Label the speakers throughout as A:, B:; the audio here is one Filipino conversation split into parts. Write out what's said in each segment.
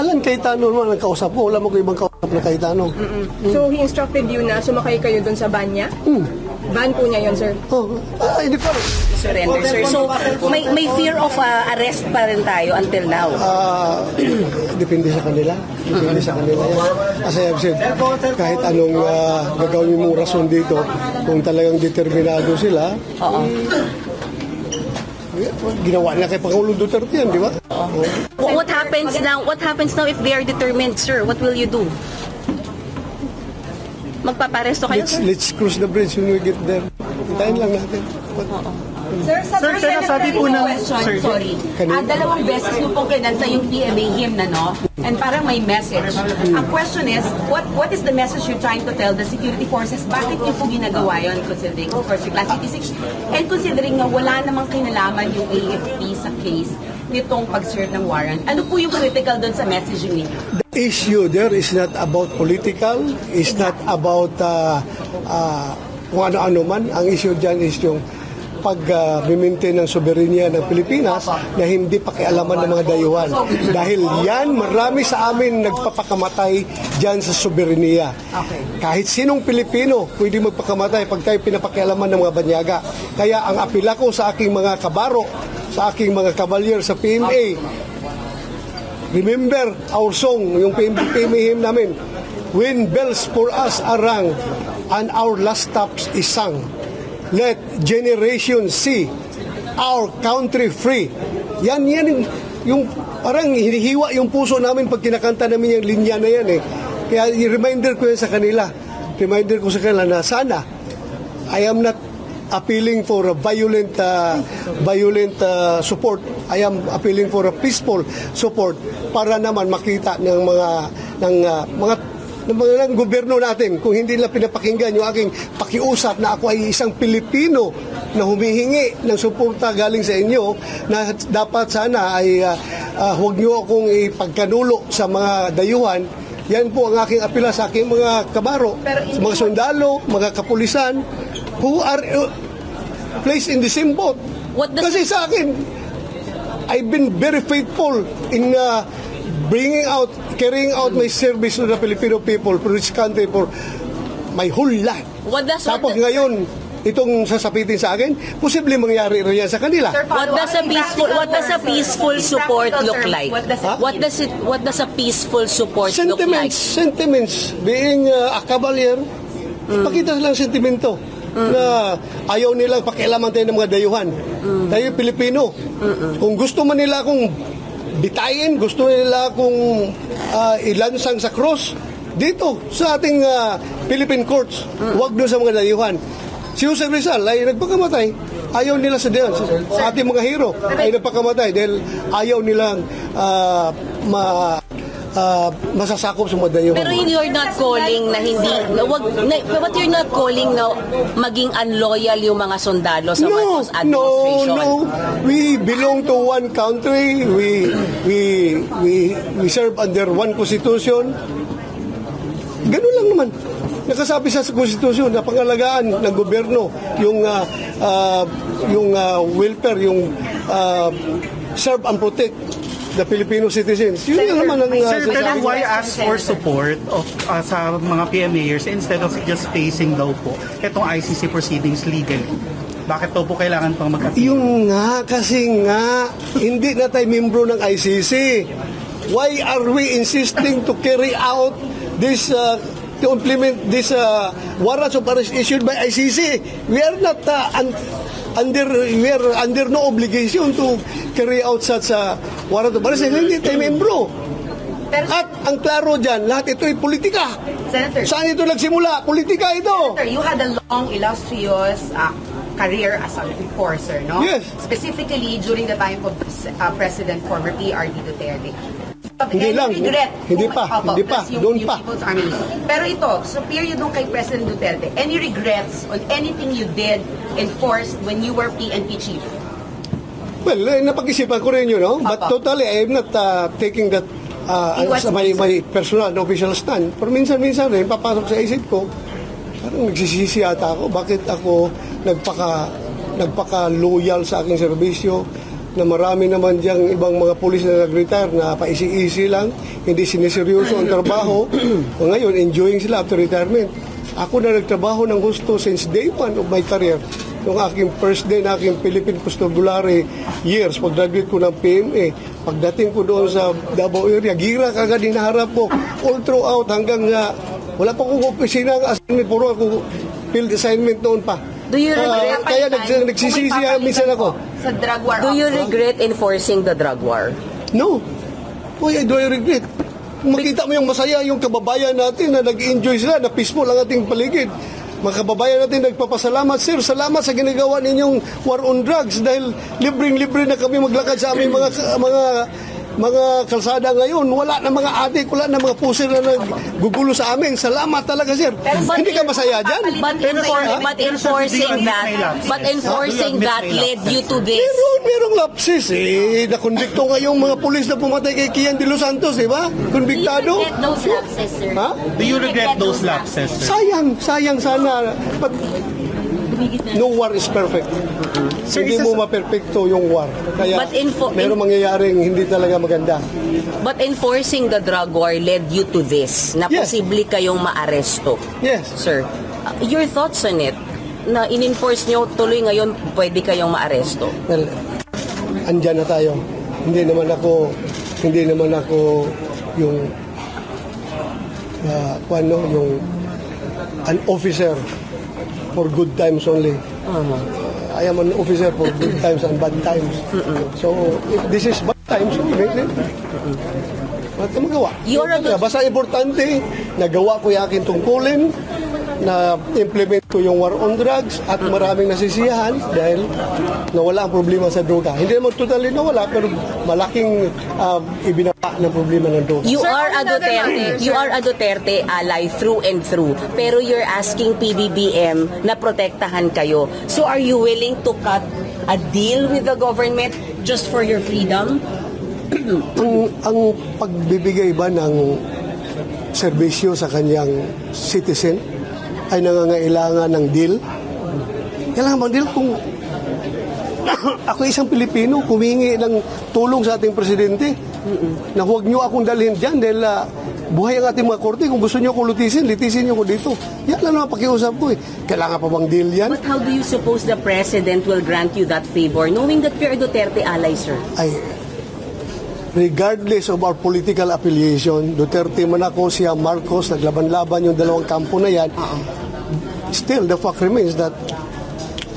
A: Alan Cayetano naman ang kausap ko. Wala mo ko ibang kausap na Cayetano.
B: So, he instructed you na sumakay kayo doon sa van niya? Van po niya yun, sir?
A: Hindi pa rin.
C: Surrender, sir. So, may fear of arrest pa rin tayo until now.
A: Depende sa kanila. Depende sa kanila yan. As I have said, kahit anong gagawin mong rason dito, kung talagang determinado sila, ginawa na kay Pangulong Duterte yan, di ba?
C: What happens now? What happens now if they are determined, sir? What will you do? Magpaparesto kayo, sir?
A: Let's cross the bridge when we get there. Hintayin lang natin.
D: Sir,
E: sabi po ng...
D: question, sorry. Dalawang beses mo pong kinanta yung PMA hymn na, no? And parang may message. Ang question is, what is the message you're trying to tell the security forces? Bakit niyo po ginagawa yun, considering, of course, Class 86, and considering na wala namang kinalaman yung AFP sa case nitong pag-serve ng warrant? Ano po yung critical doon sa messaging ninyo?
A: The issue there is not about political, is not about kung ano-ano man. Ang issue dyan is yung pag-maintain ng soberenya ng Pilipinas na hindi pakialaman ng mga dayuhan. Dahil yan, marami sa amin nagpapakamatay dyan sa soberenya. Kahit sinong Pilipino pwede magpakamatay pag tayo pinapakialaman ng mga banyaga. Kaya ang apela ko sa aking mga kabaro, sa aking mga kabalyer sa PMA, remember our song, yung PMA hymn namin, when bells for us are rung and our last stops is sung. Let generations see our country free. Yan yung parang hinihiwa yung puso namin pag kinakanta namin yung linya na yan eh. Kaya reminder ko yan sa kanila. Reminder ko sa kanila na sana I am not appealing for a violent support. I am appealing for a peaceful support para naman makita ng mga gobyerno natin kung hindi nila pinapakinggan yung aking pakiusap na ako ay isang Pilipino na humihingi ng suporta galing sa inyo na dapat sana ay huwag nyo akong ipagkanulo sa mga dayuhan. Yan po ang aking apela sa aking mga kabaro, sa mga sundalo, mga kapulisan who are placed in the same boat. Kasi sa akin, I've been very faithful in carrying out my service to the Filipino people, for this country, for my whole life. Tapos ngayon, itong sasapitin sa akin, posible mangyari rin yan sa kanila.
C: What does a peaceful support look like? What does a peaceful support look like?
A: Sentiments. Being a cavalier, pakita silang sentimento na ayaw nilang pakialaman tayo ng mga dayuhan. Tayo Pilipino. Kung gusto man nila akong bitayin, gusto nila akong ilansang sa cross dito sa ating Philippine courts, huwag doon sa mga dayuhan. Si Jose Rizal ay nagpakamatay. Ayaw nila sa diyan. Sa ating mga hero ay nagpakamatay dahil ayaw nilang masasakop sa mga dayuhan.
C: Pero you're not calling na hindi, but you're not calling na maging unloyal yung mga sundalo sa Marcos administration.
A: No. We belong to one country. We serve under one constitution. Ganun lang naman. Nakasabi sa konstitusyon na pangalagaan ng gobyerno yung welfare, yung serve and protect the Filipino citizens. Yun naman ang
E: Sir, pero why ask for support of sa mga PMAers instead of just facing daw po itong ICC proceedings legally? Bakit daw po kailangan pang mag-appeal?
A: Yung kasi hindi na tayo membro ng ICC. Why are we insisting to carry out this to implement this warrants of arrest issued by ICC? We are not under no obligation to carry out such warrant of arrest. Hindi tayo membro. At ang klaro dyan, lahat ito ay politika.
D: Senator,
A: saan ito nagsimula? Politika ito.
D: Senator, you had a long, illustrious career as an enforcer, no?
A: Yes.
D: Specifically during the time of President former PRD Duterte.
A: Hindi lang. Hindi pa. Doon pa.
D: Pero ito, sa period nung kay President Duterte, any regrets on anything you did enforced when you were PNP chief?
A: Well, napag-isipan ko rin yun, no? But totally, I am not taking that as my personal and official stand. Pero minsan-minsan rin, papasok sa isip ko, parang nagsisisi ata ako. Bakit ako nagpaka-loyal sa aking serbisyo? na marami naman diyang ibang mga pulis na nag-retire na paisi-isi lang, hindi siniseryoso ang trabaho. Ngayon, enjoying sila after retirement. Ako na nagtrabaho ng gusto since day one of my career. Yung aking first day na aking Philippine Constabulary years, pag-graduate ko ng PMA, pagdating ko doon sa Davao area, gira kagad hinaharap ko, all throughout hanggang wala pa akong opisina ng assignment, puro ako field assignment noon pa.
C: Do you regret?
A: Kaya nagsisisi minsan ako.
D: Sa drug war.
C: Do you regret enforcing the drug war?
A: No. Why do I regret? Makita mo yung masaya, yung kababayan natin na nag-enjoy sila, na peaceful ang ating paligid. Mga kababayan natin nagpapasalamat, sir, salamat sa ginagawa ninyong war on drugs dahil libreng-libre na kami maglakad sa aming mga kalsada ngayon. Wala na mga adik, wala na mga puser na naggugulo sa amin. Salamat talaga, sir. Hindi ka masaya dyan?
C: But enforcing that led you to this.
A: Merong lapses eh. Nakonbikto ngayong mga pulis na pumatay kay Kian de Los Santos, di ba? Konbiktado.
F: those lapses, sir?
A: Ha?
E: Do you regret those lapses, sir?
A: Sayang sana. But no war is perfect. Hindi mo maperfecto yung war. Kaya
C: But
A: merong mangyayaring hindi talaga maganda.
C: But enforcing the drug war led you to this, na
A: Yes.
C: posible kayong maaresto.
A: Yes.
C: Sir, your thoughts on it? Na in-enforce nyo, tuloy ngayon, pwede kayong maaresto.
A: Well, andyan na tayo. Hindi naman ako yung yung an officer for good times only. I am an officer for good times and bad times. So, if this is bad times, so make it. Ba't ka magawa? Basta importante, nagawa ko yung aking tungkulin, na implement ko yung war on drugs at maraming nasisiyahan dahil nawala ang problema sa droga. Hindi naman totally nawala, pero malaking ibinaba ng problema ng droga.
C: You are a Duterte ally through and through. Pero you're asking PBBM na protektahan kayo. So are you willing to cut a deal with the government just for your freedom?
A: ang pagbibigay ba ng serbisyo sa kanyang citizen ay nangangailangan ng deal? Kailangan bang deal kung ako isang Pilipino, humingi ng tulong sa ating presidente na huwag niyo akong dalhin dyan dahil buhay ang ating mga korte. Kung gusto niyo akong litisin niyo ako dito. Yan lang naman pakiusap ko eh. Kailangan pa bang deal yan?
C: But how do you suppose the president will grant you that favor knowing that you're a Duterte ally, sir?
A: Ay, regardless of our political affiliation, Duterte man ako, siya Marcos, naglaban-laban yung dalawang kampo na yan, still the fact remains that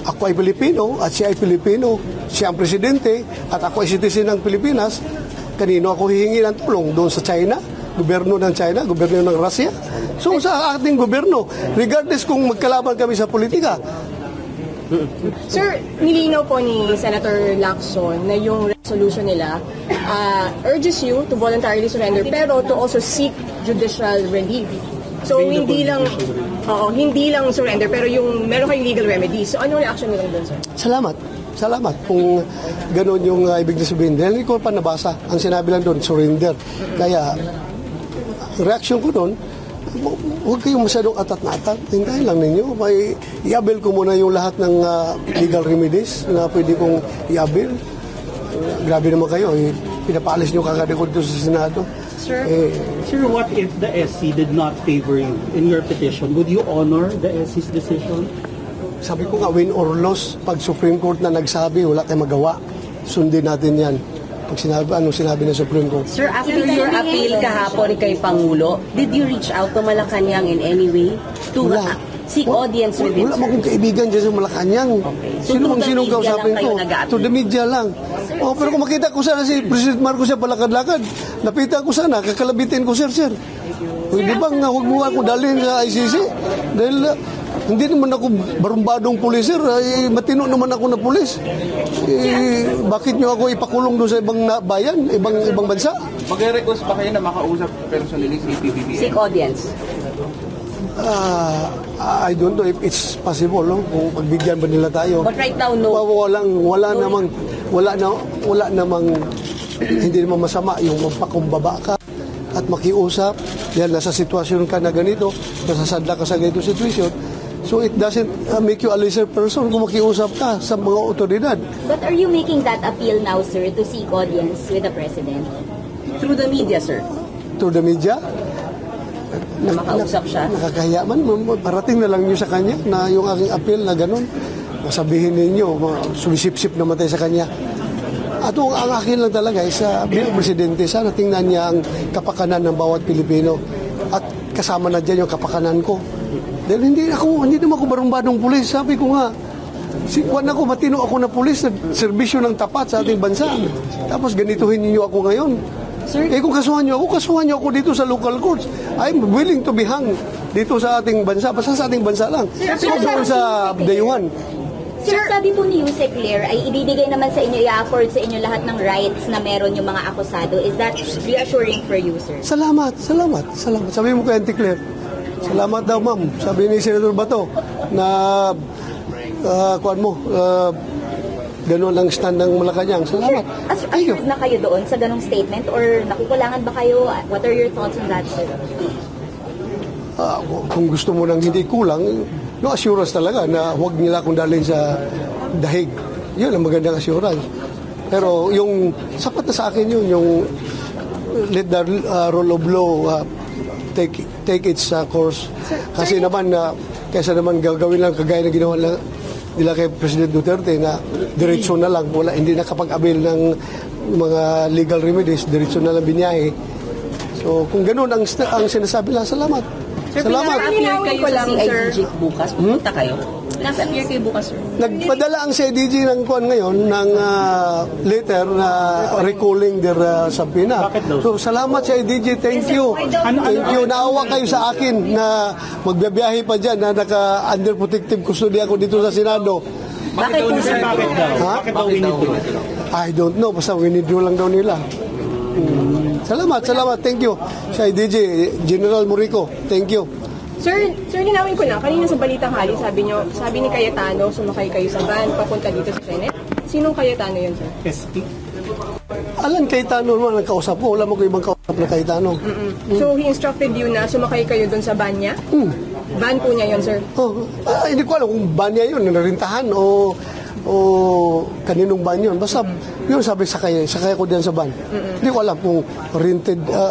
A: ako ay Pilipino at siya ay Pilipino, siya ang presidente at ako ay citizen ng Pilipinas. Kanino ako hihingi ng tulong? Doon sa China? Gobyerno ng China? Gobyerno ng Russia? So sa ating gobyerno, regardless kung magkalaban kami sa politika.
B: Sir, nilinaw po ni Senator Lacson na yung resolution nila urges you to voluntarily surrender pero to also seek judicial relief. So hindi lang surrender pero yung meron kayong legal remedies. So anong reaction niyo doon, sir?
A: Salamat kung gano'n yung ibig na sabihin. Dahil hindi ko pa nabasa. Ang sinabi lang doon, surrender. Kaya, reaction ko doon, huwag kayong masyadong atat na atat. Hintayin lang ninyo. I-avail ko muna yung lahat ng legal remedies na pwede kong i-avail. Grabe naman kayo. Pinapaalis nyo kagad ako dito sa Senado.
E: Sir, what if the SC did not favor you in your petition? Would you honor the SC's decision?
A: Sabi ko nga, win or loss, pag Supreme Court na nagsabi, wala tayong magawa. Sundin natin yan. Pag anong sinabi ng Supreme Court.
C: Sir, after your appeal kahapon kay Pangulo, did you reach out to Malacanang in any way to seek audience with him?
A: Wala mo kong kaibigan dyan sa Malacanang.
C: So,
A: Sinong kausapin ko? To the media lang. Pero kung makita ko sana si President Marcos siya palakad-lakad, napita ko sana, kakalabitin ko, sir. Di ba nga, huwag mo ako dalhin sa ICC? Dahil hindi naman ako barumbadong pulis, sir. Matino naman ako na pulis. Bakit nyo ako ipakulong doon sa ibang bayan, ibang bansa?
G: Mag-request ba kayo na makausap personally si PBBM?
C: Seek audience.
A: I don't know if it's possible, no? Kung pagbigyan ba nila tayo.
C: But right now, no.
A: Wala namang hindi naman masama yung magpakumbaba ka at makiusap. Yan, nasa sitwasyon ka na ganito, nasasadla ka sa ganito sitwasyon. So it doesn't make you a lesser person kung makiusap ka sa mga otoridad.
F: But are you making that appeal now, sir, to seek audience with the President?
C: Through the media, sir,
A: To the media,
C: na makausap siya.
A: nakakahiya man, parating na lang nyo sa kanya na yung aking appeal na ganun. Sabihin ninyo, sumisip-sip namatay sa kanya. At ang akin lang talaga ay sa bilang presidente, sana tingnan niya ang kapakanan ng bawat Pilipino. At kasama na dyan yung kapakanan ko. Dahil hindi naman ako barumbadong pulis. Sabi ko nga, matino ako na pulis, nagserbisyo ng tapat sa ating bansa. Tapos ganituhin niyo ako ngayon. Kung kasuhan niyo ako dito sa local courts. I'm willing to be hung dito sa ating bansa. Basta sa ating bansa lang. So doon sa dayuhan.
F: Sir, sabi po ni Yusek Claire ay ibibigay naman sa inyo, i-afford sa inyo lahat ng rights na meron yung mga akusado. Is that reassuring for you, sir?
A: Salamat. Sabi mo kay Auntie Claire. Salamat daw, ma'am. Sabi ni Senator Bato na gano'n ang stand ng Malacanang. Salamat. Thank you.
F: Assured na kayo doon sa ganong statement or nakukulangan ba kayo? What are your thoughts on that, sir?
A: Kung gusto mo nang hindi kulang, yung assurance talaga na huwag nila akong dalhin sa dahig. Yun ang magandang assurance. Pero yung sapat na sa akin yun, yung let the rule of law take its course. Kasi naman, kaysa naman gagawin lang kagaya na ginawa nila kay President Duterte na diretso na lang, hindi nakapag-avail ng mga legal remedies, diretso na lang binyahe. So kung ganoon ang sinasabi lang, salamat. Salamat.
C: Appear kayo
B: ko
C: sa
B: lang, sir.
C: CIDG bukas? Pupunta kayo? Nasa-appear kayo bukas, sir?
A: Nagpadala ang CIDG ng kuan ngayon ng letter na recalling their subpoena. So salamat CIDG, thank you. Thank you. Naawa kayo sa akin na magbibiyahe pa dyan na naka-under protective custody ako dito sa Senado.
C: Bakit po, sir?
A: Ha?
E: Bakit daw winito?
A: I don't know, basta winidraw lang daw nila. Salamat, thank you. CIDG, General Murico, thank you.
B: Sir, linawin ko lang. Kanina sa Balitang Hali, sabi ni Cayetano, sumakay kayo sa van, papunta dito sa Senate. Sinong Cayetano yun, sir?
E: SP?
A: Alan Cayetano naman ang kausap ko. Wala mo ko ibang kausap na Cayetano.
B: So, he instructed you na sumakay kayo dun sa van niya? Van po niya yun, sir?
A: Hindi ko alam kung ba niya yun, narintahan o kaninong ban yun. Basta yun sabi, sakay ko diyan sa ban. Hindi ko alam kung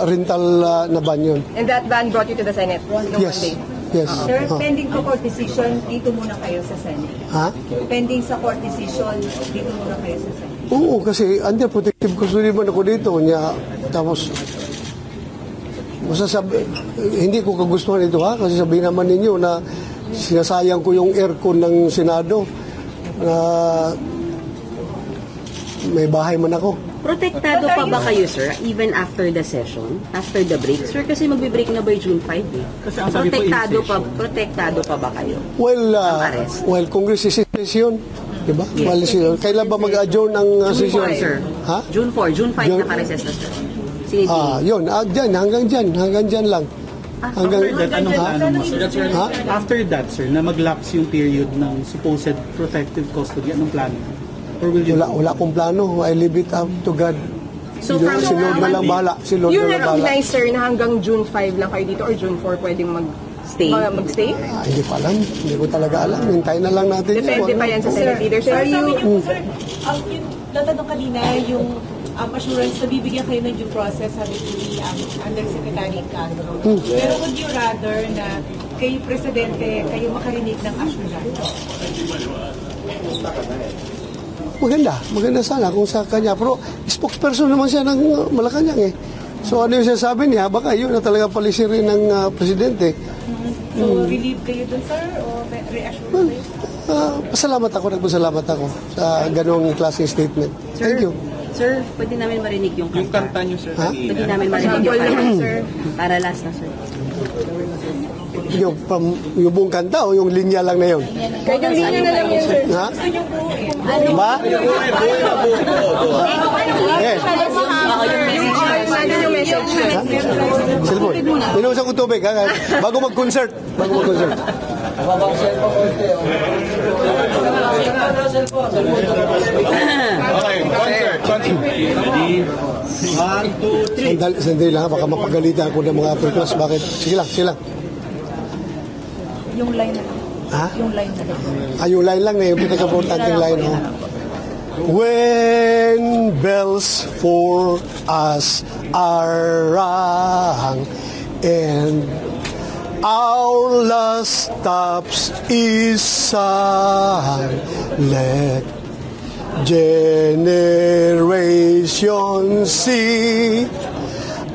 A: rental na ban yun.
B: And that van brought you to the Senate nung
A: Yes.
B: Monday?
A: Yes.
H: Sir,
A: Oh.
H: pending po court decision, dito muna kayo sa Senate.
A: Ha?
H: Pending sa court decision, dito muna kayo sa Senate.
A: Oo, kasi under protective custody man ako dito niya. Tapos hindi ko kagustuhan ito ha, kasi sabihin naman ninyo na sinasayang ko yung aircon ng Senado na may bahay man ako.
C: Protektado pa ba kayo, sir, even after the session, after the break? Sir, kasi magbe-break na by June 5 eh.
E: Kasi ang sabi po,
C: Protektado pa ba kayo?
A: Well, Congress is in session. Diba?
C: Yes.
A: Kailan ba mag-adjourn ang session?
C: 4, sir.
A: Ha?
C: June 4, June 5 naka-recess na, sir. Siniti.
A: Yun, hanggang dyan lang. Hanggang,
E: After that, anong plano mo, sir?
A: ha?
E: After that, sir, na mag-lapse yung period ng supposed protective custody, anong plano? Or will you
A: Wala akong plano. I leave it up to God.
C: So,
A: Si
C: from
A: Lord na lang bahala. Si Lord
B: You
A: na lang bahala.
B: recognize, sir, na hanggang June 5 lang kayo dito or June 4 pwedeng magstay?
A: Hindi pa alam. Hindi ko talaga alam. Hintayin na lang natin.
B: Depende pa yan sa Senate leader. Sir,
H: Sabi niyo
B: you...
H: po, sir, yung natanong kanina, yung assurance na bibigyan kayo ng due process, sabi ni Undersecretary Castro. Pero would you rather na kayo, Presidente, kayo makarinig ng assurance?
A: Maganda sana kung sa kanya. Pero spokesperson naman siya ng Malacanang eh. So ano yung sinasabi niya, baka yun na talaga palisirin ng Presidente.
H: So, relieve kayo dun, sir? O reassure kayo?
A: Nagpasalamat ako sa ganong klaseng statement. Thank you.
C: Sir, pwede namin marinig yung
G: Yung
C: kanta.
G: kanta niyo, sir,
A: Ha?
C: Pwede
G: kanina.
C: namin marinig yung
B: Sample
C: kanta.
B: naman, sir.
C: Para last na, sir.
A: Yung buong kanta o yung linya lang na yun?
B: Kahit yung linya na lang yun, sir.
A: Ha? Ba? Yes.
B: Ano yung message, sir?
A: Cellphone. Inuusan ko tubig ha? Bago mag-concert. Sandali lang ha, baka mapagalitan ako ng mga upper class. Bakit? Sige lang.
H: Yung line na lang.
A: Ha?
H: Yung line na lang.
A: Yung line lang na yung pinaka-importanting line. Oh. When bells for us are rung and our last stops is sung, let generations see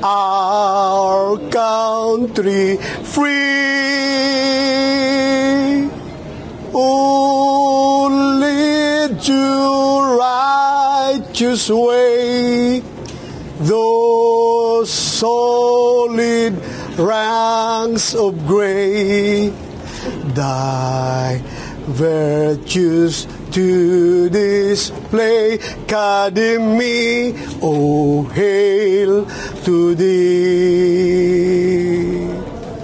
A: our country free. Only due righteous way, those solid ranks of gray, thy virtues to display. Academy, oh hail to thee.